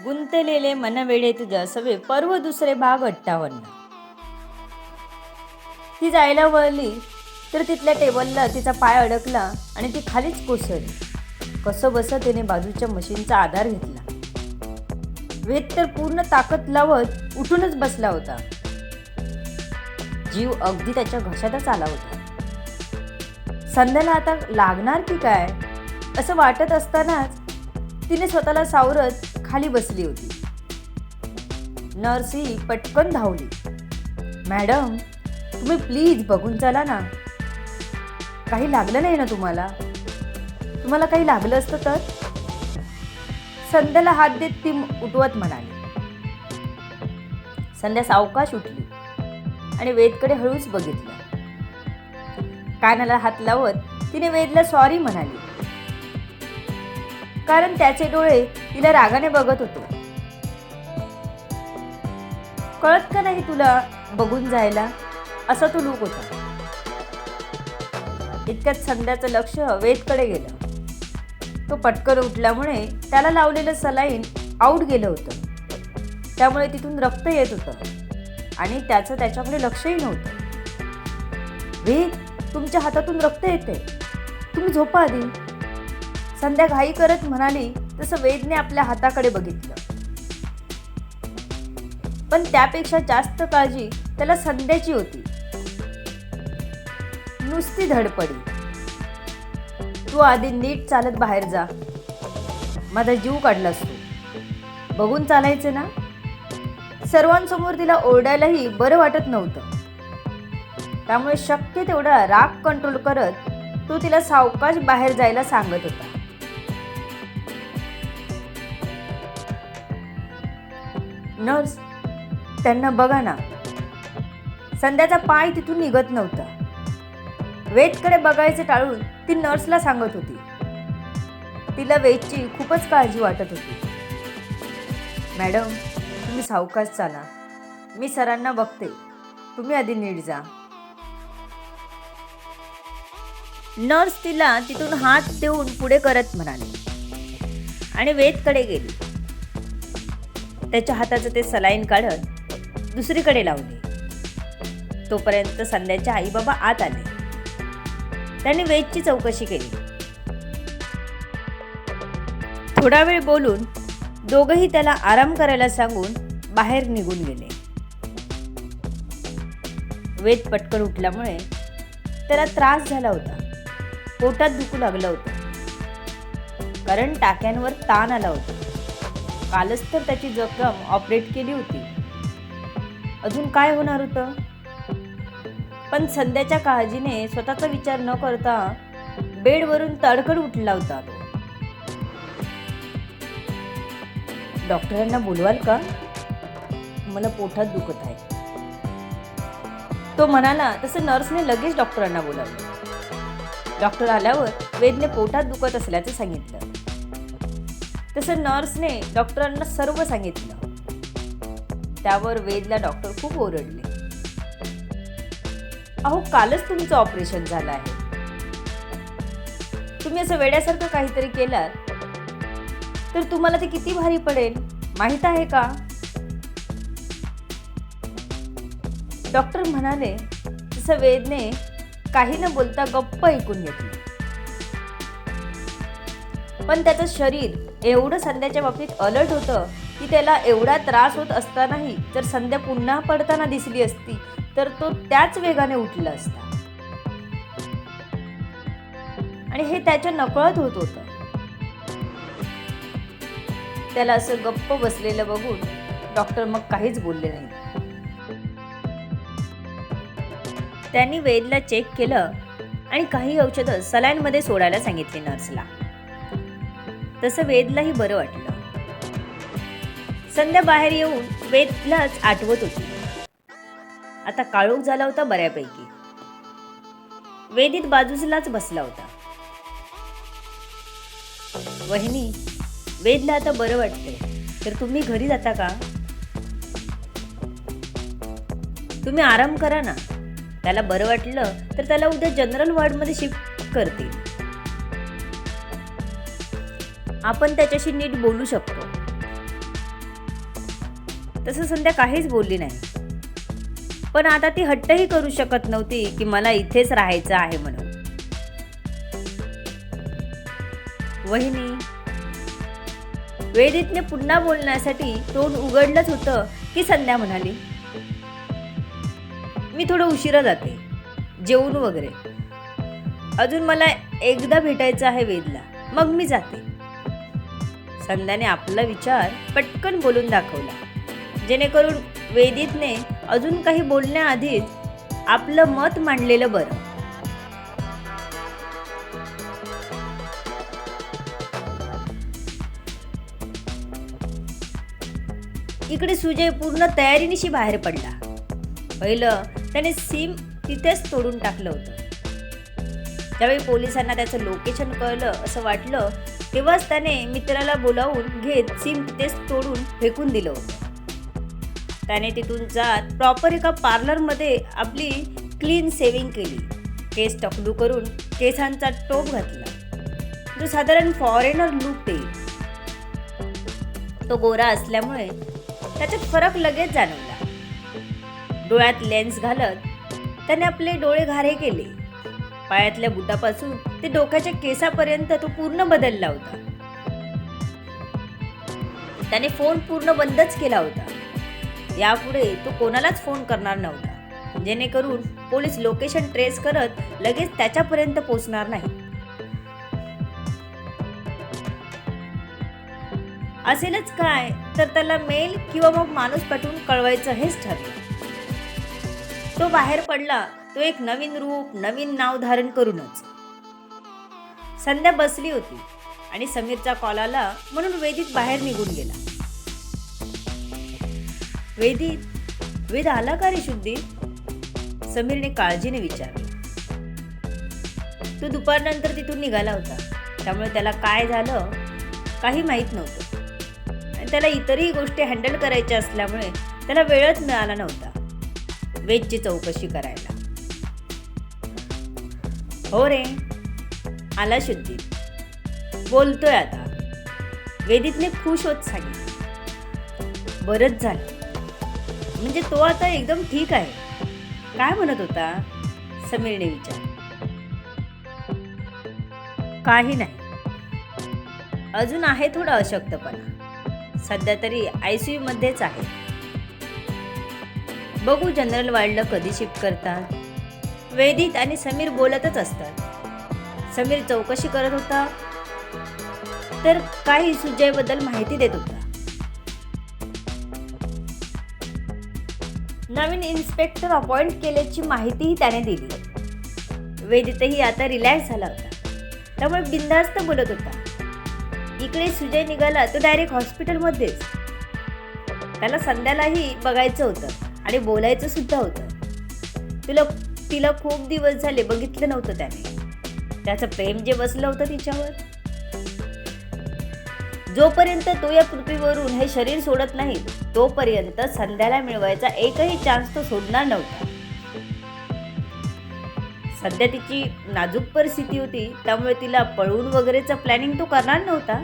गुंतलेले मनवेडे तुझ्या सवे पर्व दुसरे भाग 58. ती जायला वळली तर तिथल्या टेबलला तिचा पाय अडकला आणि ती खालीच कोसळली. कसं बसं तिने बाजूच्या मशीनचा आधार घेतला. वेद तर पूर्ण ताकद लावत उठूनच बसला होता. जीव अगदी त्याच्या घशातच आला होता. संध्याला आता लागणार की काय असं वाटत असतानाच तिने स्वतःला सावरत खाली बसली होती. नर्स ही पटकन धावली. मॅडम, तुम्ही प्लीज बघून चला ना. काही लागलं नाही ना तुम्हाला? तुम्हाला काही लागलं असतं तर? संध्याला हात देत ती उठवत म्हणाली. संध्या सावकाश उठली आणि वेदकडे हळूच बघितलं. कानाला हात लावत तिने वेदला सॉरी म्हणाली, कारण त्याचे डोळे तिला रागाने बघत होते. कळत का नाही तुला बघून जायला, असा तो लूक होता. इतक्यात संध्याचं लक्ष वेदकडे गेलं. तो पटकन उठल्यामुळे त्याला लावलेलं सलाईन आऊट गेलं होतं. त्यामुळे तिथून रक्त येत होतं आणि त्याचं त्याच्याकडे लक्षही नव्हतं. वेद, तुमच्या हातातून रक्त येते, तुम्ही झोपा आधी. संध्या घाई करत म्हणाली तसं वेदने आपल्या हाताकडे बघितलं. पण त्यापेक्षा जास्त काळजी त्याला संध्याची होती. नुसती धडपडी, तू आधी नीट चालत बाहेर जा. माझा जीव काढलास तू. बघून चालायचं ना. सर्वांसमोर तिला ओरडायलाही बरं वाटत नव्हतं. त्यामुळे शक्य तेवढा राग कंट्रोल करत तो तिला सावकाश बाहेर जायला सांगत होता. नर्स, त्यांना बघा ना. संध्याचा पाय तिथून निघत नव्हता. वेदकडे बघायचे टाळून ती नर्सला सांगत होती. तिला वेदची खूपच काळजी वाटत होती. मॅडम, तुम्ही सावकाश चाला. मी सरांना बघते, तुम्ही आधी नीट जा. नर्स तिला तिथून हात देऊन पुढे करत म्हणाली आणि वेदकडे गेली. त्याच्या हाताचं ते सलाईन काढत दुसरीकडे लावले. तोपर्यंत संध्याचे आई बाबा आत आले. त्यांनी वेदची चौकशी केली. थोडा वेळ बोलून दोघंही त्याला आराम करायला सांगून बाहेर निघून गेले. वेद पटकन उठल्यामुळे त्याला त्रास झाला होता. पोटात दुखू लागलं होतं, कारण टाक्यांवर ताण आला होता. कालच तर त्याची जखम ऑपरेट केली होती. अजून काय होणार होतं? पण संध्याच्या काळजीने स्वतःचा विचार न करता बेडवरून तडकड उठला होता तो. डॉक्टरांना बोलवाल का? मला पोटात दुखत आहे, तो म्हणाला. तसं नर्सने लगेच डॉक्टरांना बोलावलं. डॉक्टर आल्यावर वेदने पोटात दुखत असल्याचं सांगितलं. तसं नर्सने डॉक्टरांना सर्व सांगितलं. त्यावर वेदला डॉक्टर खूप ओरडले. अहो, कालच तुमचं ऑपरेशन झालं आहे. तुम्ही असं वेड्यासारखं काहीतरी केलात तर तुम्हाला ते किती भारी पडेल माहीत आहे का? डॉक्टर म्हणाले. तसं वेदने काही न बोलता गप्प ऐकून घेतलं. पण त्याचं शरीर एवढं संध्याच्या बाबतीत अलर्ट होतं की त्याला एवढा त्रास होत असतानाही जर संध्या पुन्हा पडताना दिसली असती तर तो त्याच वेगाने उठला असता. आणि हे त्याच्या नकळत होत होतं. त्याला असं गप्प बसलेलं बघून डॉक्टर मग काहीच बोलले नाही. त्यांनी वेदला चेक केलं आणि काही औषधं सलाईनमध्ये सोडायला सांगितली नर्सला. तसं वेदलाही बरं वाटलं. संध्या बाहेर येऊन वेदलाच आठवत होती. आता काळोख झाला होता बऱ्यापैकी. वेदित बाजूलाच बसला होता. वहिनी, वेदला आता बरं वाटतंय, तर तुम्ही घरी जाता का? तुम्ही आराम करा ना. त्याला बरं वाटलं तर त्याला उद्या जनरल वॉर्डमध्ये शिफ्ट करतील. आपण त्याच्याशी नीट बोलू शकतो. तसं संध्या काहीच बोलली नाही. पण आता ती हट्टही करू शकत नव्हती की मला इथेच राहायचं आहे म्हणून. वहिनी, वेदितने पुन्हा बोलण्यासाठी तोंड उघडलंच होतं की संध्या म्हणाली, मी थोडं उशिरा जाते, जेवून वगैरे. अजून मला एकदा भेटायचं आहे वेदला, मग मी जाते. संध्याने आपला विचार पटकन बोलून दाखवला, जेणेकरून वेदितने अजून काही बोलण्याआधीच आपलं मत मांडलेलं बरं. इकडे सुजय पूर्ण तयारीनिशी बाहेर पडला. पहिलं त्याने सिम तिथेच तोडून टाकलं होतं. ज्यावेळी पोलिसांना त्याचं लोकेशन कळलं असं वाटलं, तेव्हाच त्याने मित्राला बोलावून घेत सिम तिथेच तोडून फेकून दिलं होतं. त्याने तिथून जात प्रॉपर एका पार्लरमध्ये आपली क्लीन सेविंग केली. केस टकलू करून केसांचा टोप घातला, जो साधारण फॉरेनर लुक देईल. तो गोरा असल्यामुळे त्याच्यात फरक लगेच जाणवला. डोळ्यात लेन्स घालत त्याने आपले डोळे घारे केले. पायातल्या बुटापासून ते डोक्याच्या केसापर्यंत तो पूर्ण बदलला होता. त्याने फोन पूर्ण बंदच केला होता. यापुढे तो कोणालाच फोन करणार नव्हता, जेणेकरून पोलीस लोकेशन ट्रेस करत लगेच त्याच्यापर्यंत पोहोचणार नाही. असेलच काय तर त्याला मेल किंवा मग माणूस पाठवून कळवायचं हेच ठरलं. तो बाहेर पडला, तो एक नवीन रूप, नवीन नाव धारण करूनच. संध्या बसली होती आणि समीरचा कॉल आला म्हणून वेदित बाहेर निघून गेला. वेद आला का रे शुद्धी? समीरने काळजीने विचारले. तो दुपारनंतर तिथून निघाला होता, त्यामुळे त्याला काय झालं काही माहीत नव्हतं. आणि त्याला इतरही गोष्टी हँडल करायच्या असल्यामुळे त्याला वेळच मिळाला नव्हता वेदची चौकशी करायला. हो रे, आला शुद्धी, बोलतोय आता, वेदितने खुश होत सांगितलं. बरंच झालं, म्हणजे तो आता एकदम ठीक आहे. काय म्हणत होता? समीरने विचारलं. काही नाही, अजून आहे थोडा अशक्तपणा. सध्या तरी ICU मध्येच आहे. बघू जनरल वॉर्डला कधी शिफ्ट करतात. वेदित आणि समीर बोलतच असतात. समीर चौकशी करत होता तर काही सुजयबद्दल माहिती देत होता. नवीन इन्स्पेक्टर अपॉइंट केल्याची माहितीही त्याने दिली. वेदितही आता रिलॅक्स झाला होता, त्यामुळे बिनधास्त बोलत होता. इकडे सुजय निघाला तो डायरेक्ट हॉस्पिटलमध्येच. त्याला संध्यालाही बघायचं होतं आणि बोलायचं सुद्धा होतं. तिला खूप दिवस झाले बघितलं नव्हतं त्याने. त्याचं प्रेम जे बसलं होतं तिच्यावर. जोपर्यंत तो या पृथ्वीवरून हे शरीर सोडत नाही तोपर्यंत संध्याला मिळवायचा एकही चान्स तो सोडणार नव्हता. सध्या तिची नाजूक परिस्थिती होती, त्यामुळे तिला पळवून वगैरेचं प्लॅनिंग तो करणार नव्हता.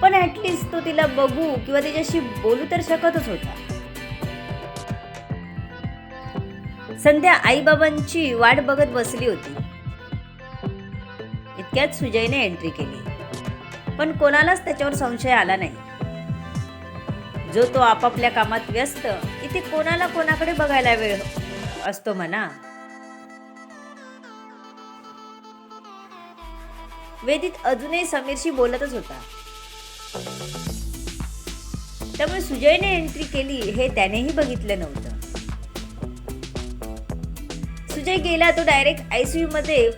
पण ऍटलिस्ट तो तिला बघू किंवा तिच्याशी बोलू तर शकतच होता. संध्या आईबाबांची वाट बघत बसली होती. इतक्यात सुजयने एंट्री केली, पण कोणालाच त्याच्यावर संशय आला नाही. जो तो आपापल्या कामात व्यस्त, इथे कोणाला कोणाकडे बघायला वेळ असतो म्हणा. वेदित अजूनही समीरशी बोलतच होता, त्यामुळे सुजयने एंट्री केली हे त्यानेही बघितलं नव्हतं. सुजय गेला तो डायरेक्ट ICU मध्ये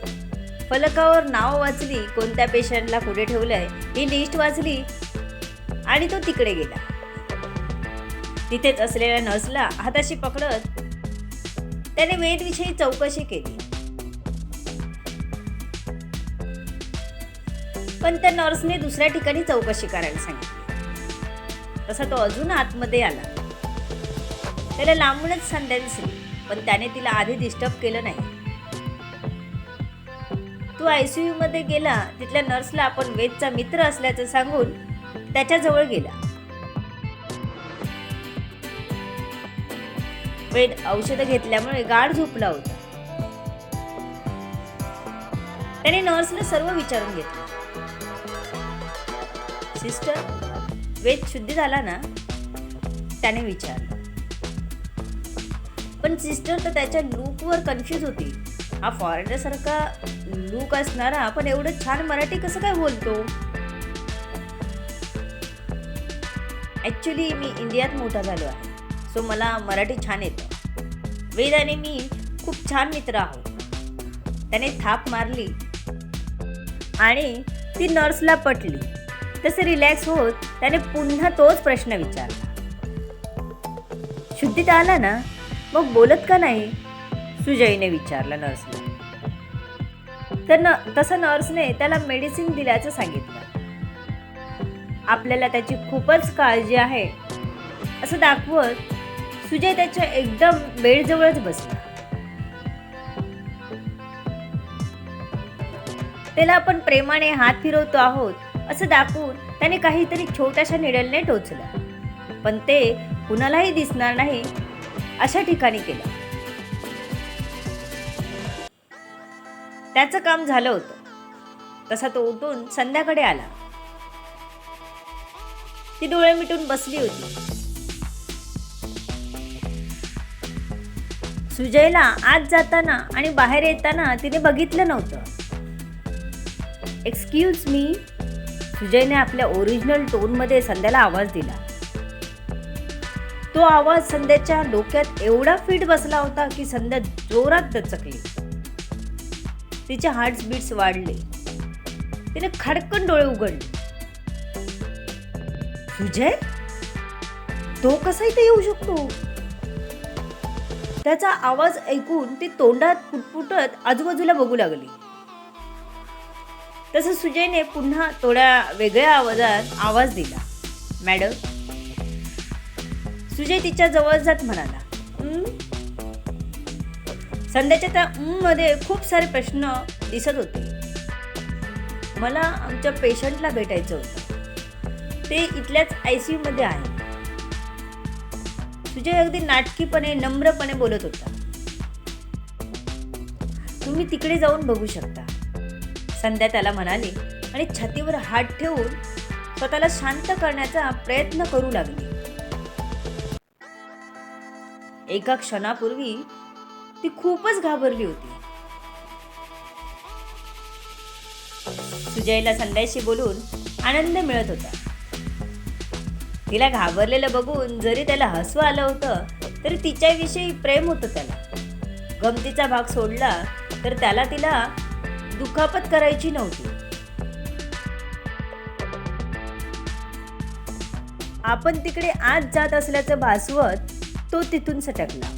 फलकावर नाव वाचली, कोणत्या पेशंटला कुठे ठेवलंय ही लिस्ट वाचली आणि तो तिकडे गेला. तिथेच असलेल्या नर्सला हाताशी पकडत त्याने वेदविषयी चौकशी केली. पण त्या नर्सने दुसऱ्या ठिकाणी चौकशी करायला सांगितली. तसा तो अजून आतमध्ये आला. त्याला लांबूनच संध्या दिसली, पण त्याने तिला आधी डिस्टर्ब केलं नाही. तो ICU मध्ये गेला. तिथल्या नर्सला आपण वेदचा मित्र असल्याचं सांगून त्याच्याजवळ गेला वेद औषधं घेतल्यामुळे गाढ झोपला होता. त्याने नर्सला सर्व विचारून घेतलं. सिस्टर, वेद शुद्धी झाला ना? त्याने विचारलं. पण सिस्टर तर त्याच्या लूकवर कन्फ्यूज होती. हा फॉरेनर सारखा लूक असणारा पण एवढं छान मराठी कसं काय बोलतो? ॲक्च्युली मी इंडियात मोठा झालो आहे, सो मला मराठी छान येतं. वेद आणि मी खूप छान मित्र आहोत. त्याने थाप मारली आणि ती नर्सला पटली. तसे रिलॅक्स होत त्याने पुन्हा तोच प्रश्न विचारला. शुद्धीत आला ना, मग बोलत का नाही? सुजयने विचारलं नर्सला. तसं नर्सने त्याला मेडिसिन दिल्याचं सांगितलं. आपल्याला त्याची खूपच काळजी आहे असं दाखवत सुजय त्याच्या एकदम बेडजवळच बसला. त्याला आपण प्रेमाने हात फिरवतो आहोत असं दाखवून त्याने काहीतरी छोट्याशा निडलने टोचलं, पण ते कुणालाही दिसणार नाही अशा ठिकाणी केलं. त्याचं काम झालं होतं. तसा तो उठून संध्याकडे आला. ती डोळे मिटून बसली होती. सुजयला आत जाताना आणि बाहेर येताना तिने बघितलं नव्हतं. एक्सक्यूज मी, सुजयने आपल्या ओरिजिनल टोनमध्ये संध्याला आवाज दिला. तो आवाज संध्याच्या डोक्यात एवढा फिट बसला होता की संध्या जोरात दचकली. तिचे हार्ट बीट्स वाढले. तिने खडकन डोळे उघडले. सुजय, तो कसा इथे येऊ शकतो? त्याचा आवाज ऐकून ती तोंडात फुटफुटत आजूबाजूला बघू लागली. तसं सुजयने पुन्हा थोड्या वेगळ्या आवाजात आवाज दिला. मॅडम. सुजय तिच्या जवळ जात म्हणाला. संध्याच्या त्या मध्ये खूप सारे प्रश्न दिसत होते. मला आमच्या पेशंटला भेटायचं होतं. ते इथल्याच ICU मध्ये आहे. सुजय अगदी नाटकीपणे नम्रपणे बोलत होता. तुम्ही तिकडे जाऊन बघू शकता, संध्या त्याला म्हणाली आणि छातीवर हात ठेवून स्वतःला शांत करण्याचा प्रयत्न करू लागली. एका क्षणापूर्वी ती खूपच घाबरली होती. सुजयला संध्याशी बोलून आनंद मिळत होता. तिला घाबरलेलं बघून जरी त्याला हसू आलं होतं तरी तिच्याविषयी प्रेम होतं त्याला. गमतीचा भाग सोडला तर त्याला तिला दुखापत करायची नव्हती. आपण तिकडे आत जात असल्याचं भासवत तो तिथून सटकला.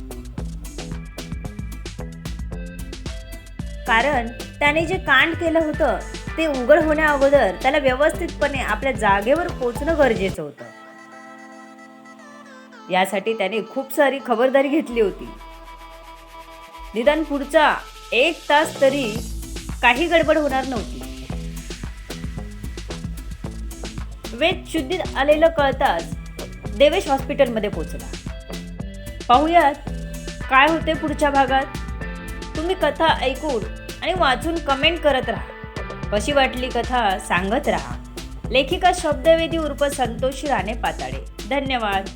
कारण त्याने जे कांड केलं होतं ते उघड होण्या अगोदर त्याला व्यवस्थितपणे आपल्या जागेवर पोहोचणं गरजेचं होतं. यासाठी त्याने खूप सारी खबरदारी घेतली होती. निदान पुढचा 1 तास तरी काही गडबड होणार नव्हती. वेद शुद्धीत आलेलं कळताच देवेश हॉस्पिटलमध्ये पोहोचला. पाहूयात काय होते पुढच्या भागात. तुम्ही कथा ऐकून आणि वाचून कमेंट करत राहा. कशी वाटली कथा सांगत राहा. लेखिका शब्दवेदी उर्फ संतोषी राणे पाताळे. धन्यवाद.